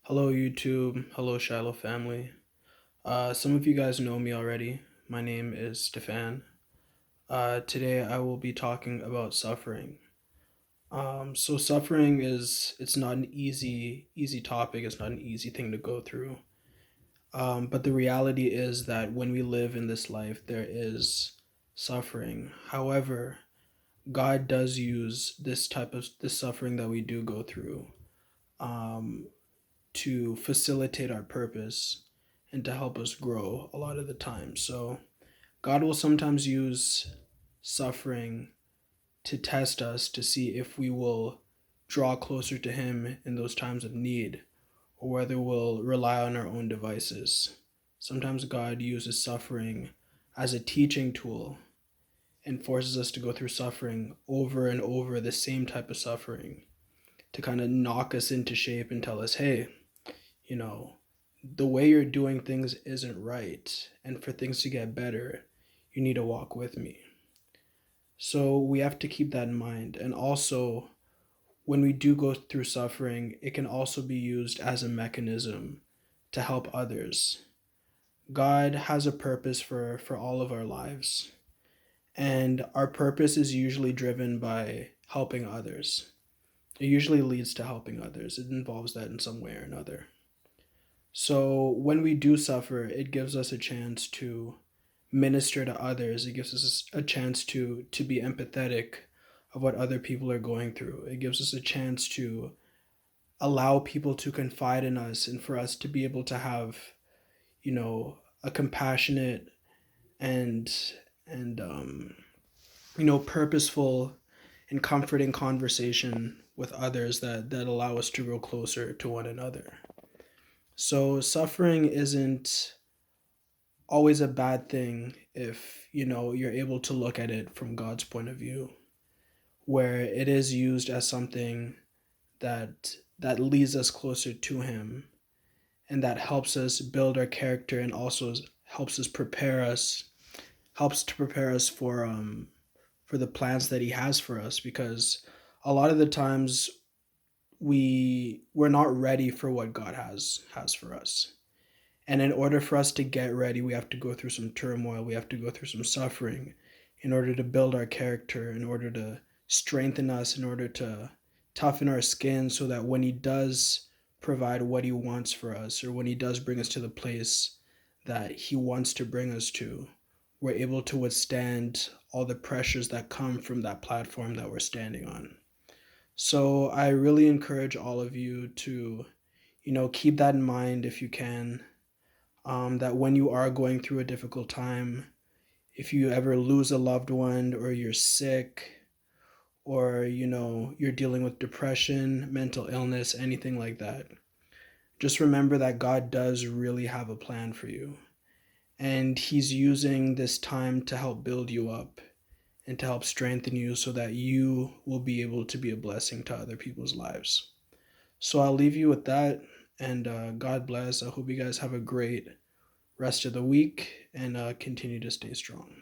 Hello, YouTube. Hello, Shiloh family. Some of you guys know me already. My name is Stephane. Today I will be talking about suffering. So suffering it's not an easy topic. It's not an easy thing to go through. But the reality is that when we live in this life, there is suffering. However, God does use this suffering that we do go through. Um, to facilitate our purpose and to help us grow a lot of the time. So, God will sometimes use suffering to test us to see if we will draw closer to Him in those times of need or whether we'll rely on our own devices. Sometimes God uses suffering as a teaching tool and forces us to go through suffering over and over, the same type of suffering, to kind of knock us into shape and tell us, hey, you know, the way you're doing things isn't right. And for things to get better, you need to walk with me. So we have to keep that in mind. And also, when we do go through suffering, it can also be used as a mechanism to help others. God has a purpose for all of our lives. And our purpose is usually driven by helping others. It usually leads to helping others. It involves that in some way or another. So when we do suffer, it gives us a chance to minister to others. It gives us a chance to be empathetic of what other people are going through. It gives us a chance to allow people to confide in us and for us to be able to have, a compassionate and purposeful and comforting conversation with others that allow us to grow closer to one another. So suffering isn't always a bad thing if, you're able to look at it from God's point of view, where it is used as something that leads us closer to him and that helps us build our character and also helps us helps to prepare us for the plans that he has for us, because a lot of the times we're not ready for what God has for us. And in order for us to get ready, we have to go through some turmoil. We have to go through some suffering in order to build our character, in order to strengthen us, in order to toughen our skin so that when he does provide what he wants for us, or when he does bring us to the place that he wants to bring us to, we're able to withstand all the pressures that come from that platform that we're standing on. So I really encourage all of you to, keep that in mind if you can, that when you are going through a difficult time, if you ever lose a loved one or you're sick or you're dealing with depression, mental illness, anything like that, just remember that God does really have a plan for you, and he's using this time to help build you up and to help strengthen you so that you will be able to be a blessing to other people's lives. So I'll leave you with that, and God bless. I hope you guys have a great rest of the week and continue to stay strong.